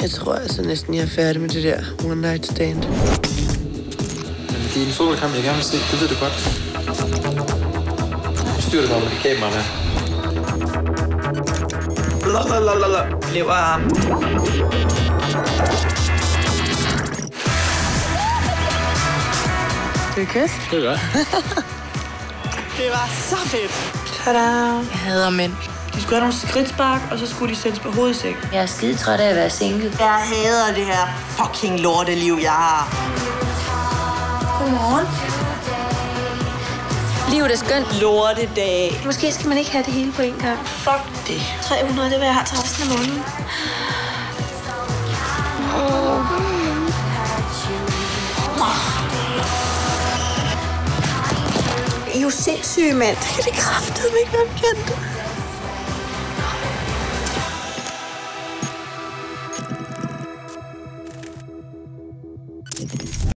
Jeg tror altså næsten, jeg er færdig med det der one night stand. Det er en fodboldkamp, jeg gerne vil se. Det ved du godt. Styr det bare med kameraet her. Lever ham. Det er kys. Det gør. Det var så fedt. Tada! Jeg hader mænd. De skulle have nogle skridtspark, og så skulle de sættes på hovedsæk. Jeg er skide træt af at være single. Jeg hader det her fucking lorteliv, jeg har. Godmorgen. Livet er skønt. Lortedag. Måske skal man ikke have det hele på en gang. Fuck det. 300, det vil jeg have til resten af måneden. I er jo sindssyge, mand. Det kan det kraftedeme ikke være bekendt.